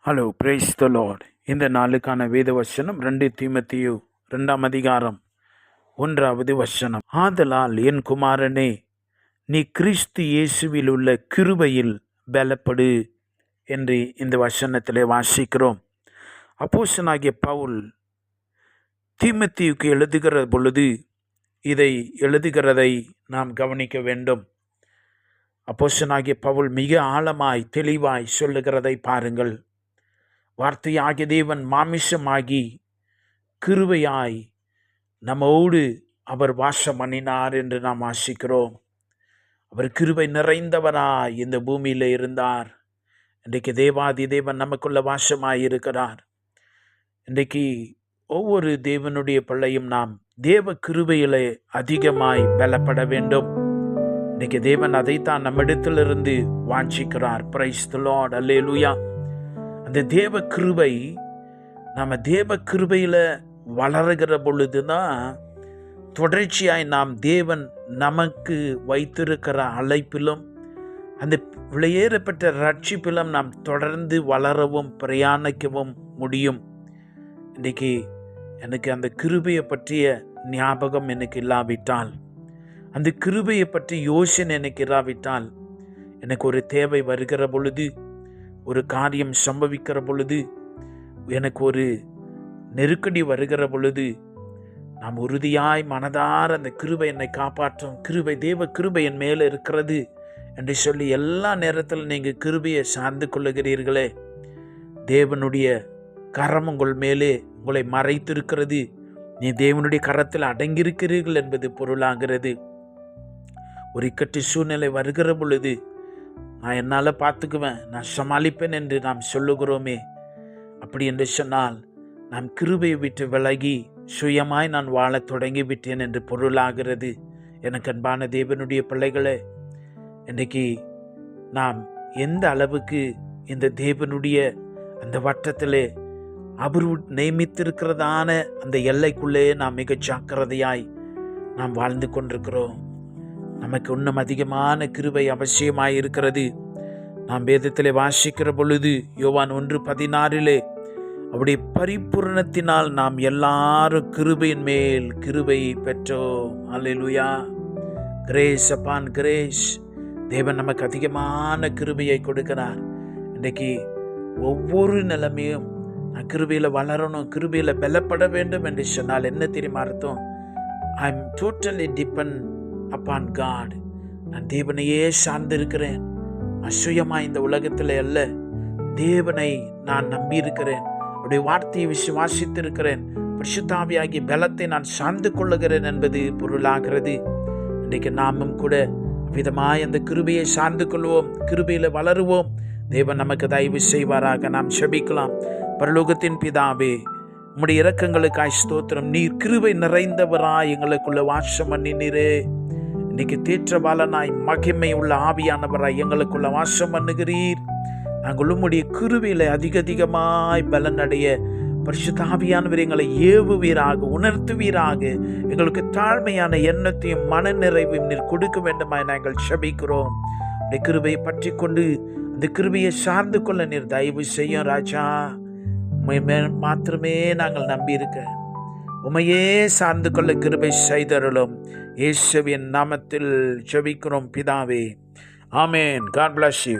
Hello, praise the Lord. இந்த நாளுக்கான வேத வசனம் 2 தீமோத்தேயு 2 அதிகாரம் 1வது வசனம். ஆதலால் என் குமாரனே, நீ கிறிஸ்து இயேசுவில் உள்ள கிருபையில் பலப்படு என்று இந்த வசனத்திலே வாசிக்கிறோம். அப்போஸ்தலனாகிய பவுல் தீமோத்தேயுக்கு எழுதுகிற பொழுது இதை எழுதுகிறதை நாம் கவனிக்க வேண்டும். அப்போஸ்தலனாகிய பவுல் மிக ஆழமாய் தெளிவாய் சொல்லுகிறதை பாருங்கள். வார்த்தையாகிய தேவன் மாமிசமாகி கிருபையாய் நம்மோடு அவர் வாசம் பண்ணினார் என்று நாம் வாசிக்கிறோம். அவர் கிருபை நிறைந்தவராய் இந்த பூமியில் இருந்தார். இன்றைக்கு தேவாதி தேவன் நமக்குள்ள வாசமாய் இருக்கிறார். இன்றைக்கு ஒவ்வொரு தேவனுடைய பிள்ளையும் நாம் தேவ கிருபையிலே அதிகமாய் பலப்பட வேண்டும். இன்றைக்கு தேவன் அதைத்தான் நம்மிடத்திலிருந்து வாஞ்சிக்கிறார். பிரைஸ் தி லார்ட், அல்லேலூயா. அந்த தேவ கிருபை, நம்ம தேவ கிருபையில் வளருகிற பொழுது தான் தொடர்ச்சியாய் நாம் தேவன் நமக்கு வைத்திருக்கிற அழைப்பிலும் அந்த வெளியேறப்பட்ட ரட்சிப்பிலும் நாம் தொடர்ந்து வளரவும் பிரயாணிக்கவும் முடியும். இன்றைக்கு எனக்கு அந்த கிருபையை பற்றிய ஞாபகம் எனக்கு இல்லாவிட்டால், அந்த கிருபையை பற்றி யோசனை எனக்கு இல்லாவிட்டால், எனக்கு ஒரு தேவை வருகிற பொழுது, ஒரு காரியம் சம்பவிக்கிற பொழுது, எனக்கு ஒரு நெருக்கடி வருகிற பொழுது, நாம் உறுதியாய் மனதார அந்த கிருபை என்னை காப்பாற்றும், கிருபை தேவ கிருபை என் மேலே இருக்கிறது என்று சொல்லி எல்லா நேரத்தில் நீங்கள் கிருபையை சார்ந்து கொள்ளுகிறீர்களே, தேவனுடைய கரம் உங்கள் மேலே உங்களை மறைத்திருக்கிறது. நீ தேவனுடைய கரத்தில் அடங்கியிருக்கிறீர்கள் என்பது பொருளாகிறது. ஒரு இக்கட்டு சூழ்நிலை வருகிற பொழுது, நான் என்னால் பார்த்துக்குவேன், நான் சமாளிப்பேன் என்று நாம் சொல்லுகிறோமே, அப்படி என்று சொன்னால் நாம் கிருபையை விட்டு விலகி சுயமாய் நான் வாழ தொடங்கிவிட்டேன் என்று பொருளாகிறது. எனக்கு அன்பான தேவனுடைய பிள்ளைகளே, இன்றைக்கு நாம் எந்த அளவுக்கு இந்த தேவனுடைய அந்த வட்டத்திலே அவர் நியமித்திருக்கிறதான அந்த எல்லைக்குள்ளே நாம் மிக ஜாக்கிரதையாய் நாம் வாழ்ந்து கொண்டிருக்கிறோம். நமக்கு இன்னும் அதிகமான கிருபை அவசியமாய் இருக்கிறது. நாம் வேதத்திலே வாசிக்கிற பொழுது யோவான் 1:16 அவருடைய பரிபூரணத்தினால் நாம் எல்லாரும் கிருபையின் மேல் கிருபையை பெற்றோம். அல்லேலூயா. கிரேஸ் அப்பான் கிரேஸ். தேவன் நமக்கு அதிகமான கிருபையை கொடுக்கிறார். இன்றைக்கு ஒவ்வொரு நிலைமையும் நான் கிருபையில் வளரணும், கிருபையில் பலப்பட வேண்டும் என்று சொன்னால் என்ன தெரியுமா அர்த்தம்? I am totally depend upon God. நான் தேவனையே சார்ந்திருக்கிறேன். அசுயமாக இந்த உலகத்தில் அல்ல, தேவனை நான் நம்பி இருக்கிறேன். அவருடைய வார்த்தையை விசுவாசித்திருக்கிறேன். பரிசுத்தாவியாகிய பலத்தை நான் சார்ந்து கொள்ளுகிறேன் என்பது பொருளாகிறது. இன்றைக்கு நாமும் கூட விதமாய் அந்த கிருபையை சார்ந்து கொள்வோம், கிருபையில் வளருவோம். தேவன் நமக்கு தயவு செய்வாராக. நாம் செபிக்கலாம். பரலோகத்தின் பிதாவே, உம்முடைய இரக்கங்களுக்காய் ஸ்தோத்திரம். நீர் கிருபை நிறைந்தவராய் எங்களுக்குள்ள வாசம் பண்ணினீரே. இன்னைக்கு தேற்றபாலனாய் மகிமை உள்ள ஆவியானவராய் எங்களுக்குள்ள வாசம் பண்ணுகிறீர். நாங்கள் உம்முடைய கிருபையில அதிகமாய் பலனடைய பரிசுத்த ஆவியானவர் எங்களை ஏவுவீராக, உணர்த்துவீராக. எங்களுக்கு தாழ்மையான எண்ணத்தையும் மன நிறைவையும் நீர் கொடுக்க வேண்டுமாய் நாங்கள் செபிக்கிறோம். இந்த கிருபையை பற்றி கொண்டு அந்த கிருபையை சார்ந்து கொள்ள நீர் தயவு செய்யும் ராஜா. மாத்திரமே நாங்கள் நம்பி இருக்க, உமையே சார்ந்து கொள்ள கிருபை செய்தருளும். இயேசுவின் நாமத்தில் ஜெபிக்கிறோம் பிதாவே. ஆமென். God bless you.